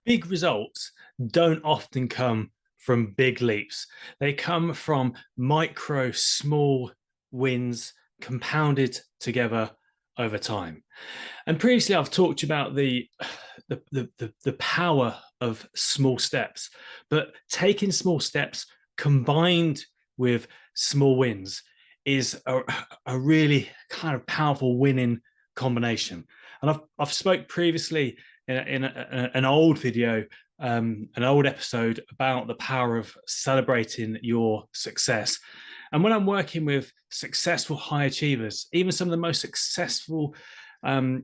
Big results don't often come from big leaps. They come from micro, small wins compounded together over time. And previously, I've talked about the power of small steps, but taking small steps combined with small wins is a really kind of powerful winning combination. And I've spoke previously in an old video, an old episode about the power of celebrating your success. And when I'm working with successful high achievers, even some of the most successful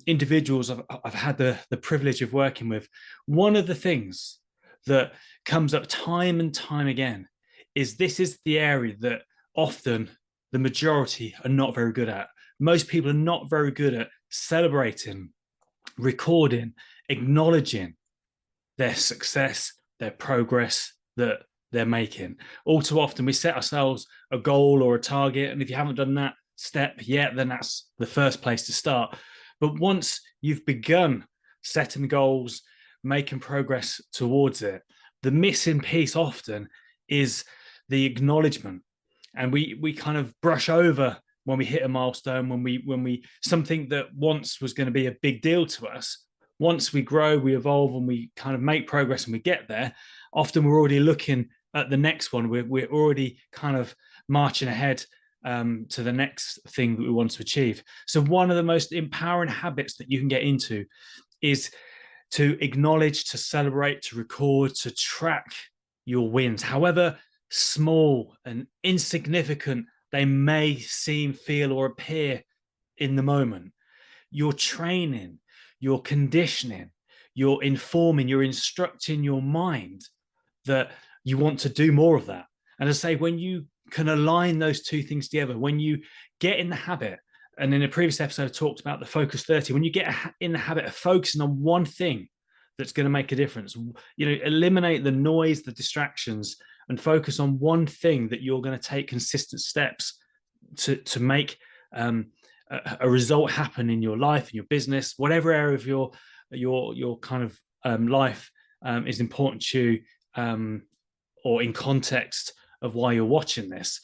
individuals I've had the privilege of working with, one of the things that comes up time and time again is this is the area that often the majority are not very good at. Most people are not very good at celebrating, recording, acknowledging their success, their progress that they're making. All too often, we set ourselves a goal or a target, and if you haven't done that step yet, then that's the first place to start. But once you've begun setting goals, making progress towards it, the missing piece often is the acknowledgement. And we kind of brush over when we hit a milestone, when we something that once was going to be a big deal to us. Once we grow, we evolve, and we kind of make progress, and we get there. Often we're already looking at the next one. We're already kind of marching ahead to the next thing that we want to achieve. So one of the most empowering habits that you can get into is to acknowledge, to celebrate, to record, to track your wins, however small and insignificant they may seem, feel, or appear in the moment. You're training, you're conditioning, you're informing, you're instructing your mind that you want to do more of that. And I say, when you can align those two things together, when you get in the habit, and in a previous episode, I talked about the focus 30, when you get in the habit of focusing on one thing that's going to make a difference, eliminate the noise, the distractions, and focus on one thing that you're going to take consistent steps to make a result happen in your life, in your business, whatever area of your kind of life is important to you, or in context of why you're watching this.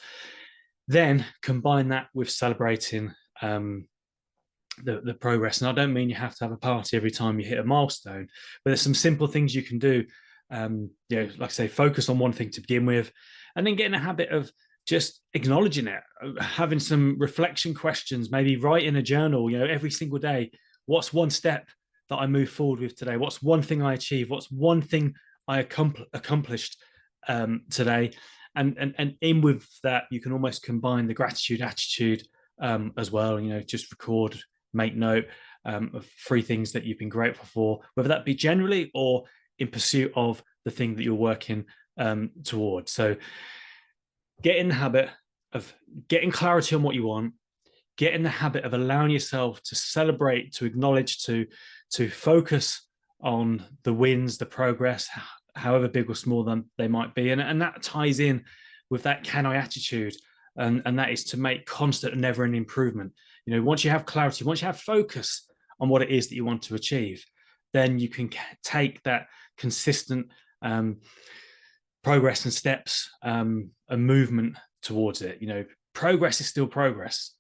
Then combine that with celebrating the progress. And I don't mean you have to have a party every time you hit a milestone, but there's some simple things you can do. Like I say, focus on one thing to begin with, and then get in a habit of just acknowledging it, having some reflection questions, maybe write in a journal, every single day. What's one step that I move forward with today? What's one thing I achieved? What's one thing I accomplished today? And in with that, you can almost combine the gratitude attitude as well. Just record, make note of 3 things that you've been grateful for, whether that be generally or in pursuit of the thing that you're working towards. So get in the habit of getting clarity on what you want, get in the habit of allowing yourself to celebrate, to acknowledge, to focus on the wins, the progress, however big or small they might be. And that ties in with that CANI attitude. And that is to make constant and never-ending improvement. Once you have clarity, once you have focus on what it is that you want to achieve, then you can take that consistent progress and steps and movement towards it. Progress is still progress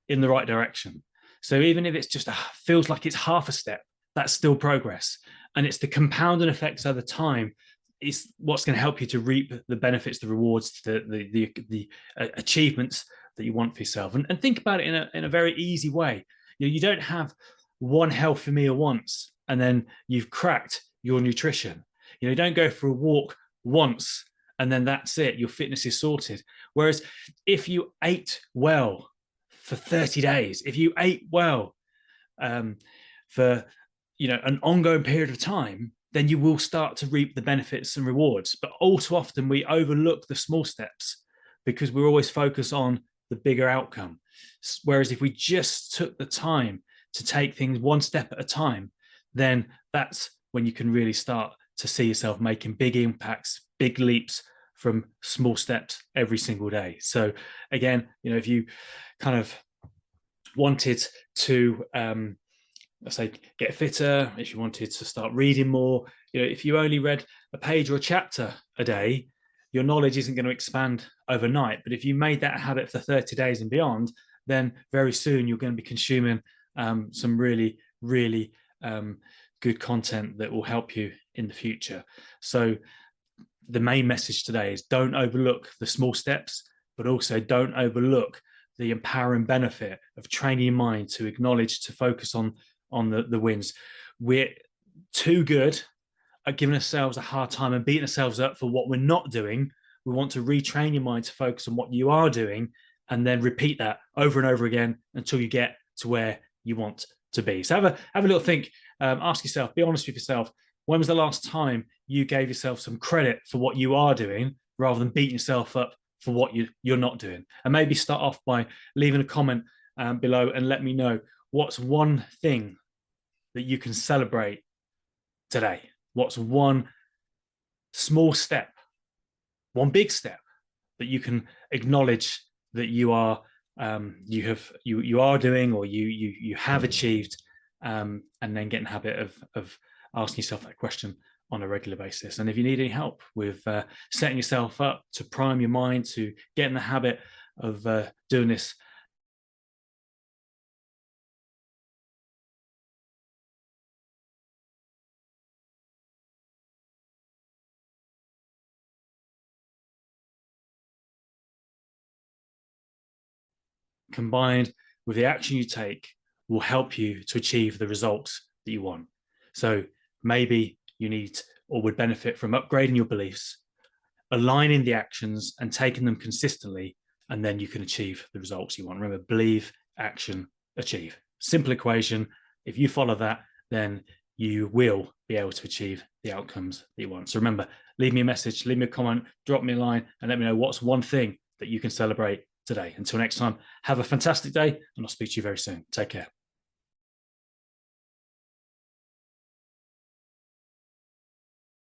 in the right direction. So even if it's just feels like it's half a step, that's still progress. And it's the compounding effects over time is what's going to help you to reap the benefits, the rewards, the achievements that you want for yourself. And think about it in a very easy way. You don't have one healthy meal once and then you've cracked your nutrition. You don't go for a walk once and then that's it. Your fitness is sorted. Whereas if you ate well for 30 days, if you ate well for an ongoing period of time, then you will start to reap the benefits and rewards. But all too often we overlook the small steps because we're always focused on the bigger outcome. Whereas if we just took the time to take things one step at a time, then that's when you can really start to see yourself making big impacts, big leaps from small steps every single day. So again, if you kind of wanted to let's say, get fitter, if you wanted to start reading more, if you only read a page or a chapter a day, your knowledge isn't going to expand overnight. But if you made that a habit for 30 days and beyond, then very soon you're going to be consuming some really, really good content that will help you in the future. So the main message today is don't overlook the small steps, but also don't overlook the empowering benefit of training your mind to acknowledge, to focus on the wins. We're too good at giving ourselves a hard time and beating ourselves up for what we're not doing. We want to retrain your mind to focus on what you are doing, and then repeat that over and over again until you get to where you want to be. So have a little think. Ask yourself, be honest with yourself. When was the last time you gave yourself some credit for what you are doing rather than beating yourself up for what you're not doing? And maybe start off by leaving a comment below and let me know what's one thing that you can celebrate today. What's one small step, one big step that you can acknowledge that you are doing, or you have achieved, and then get in the habit of asking yourself that question on a regular basis. And if you need any help with setting yourself up to prime your mind to get in the habit of doing this, combined with the action you take, will help you to achieve the results that you want. So maybe you need or would benefit from upgrading your beliefs, aligning the actions and taking them consistently, and then you can achieve the results you want. Remember, believe, action, achieve. Simple equation. If you follow that, then you will be able to achieve the outcomes that you want. So remember, leave me a message, leave me a comment, drop me a line, and let me know what's one thing that you can celebrate today. Until next time, have a fantastic day, and I'll speak to you very soon. Take care.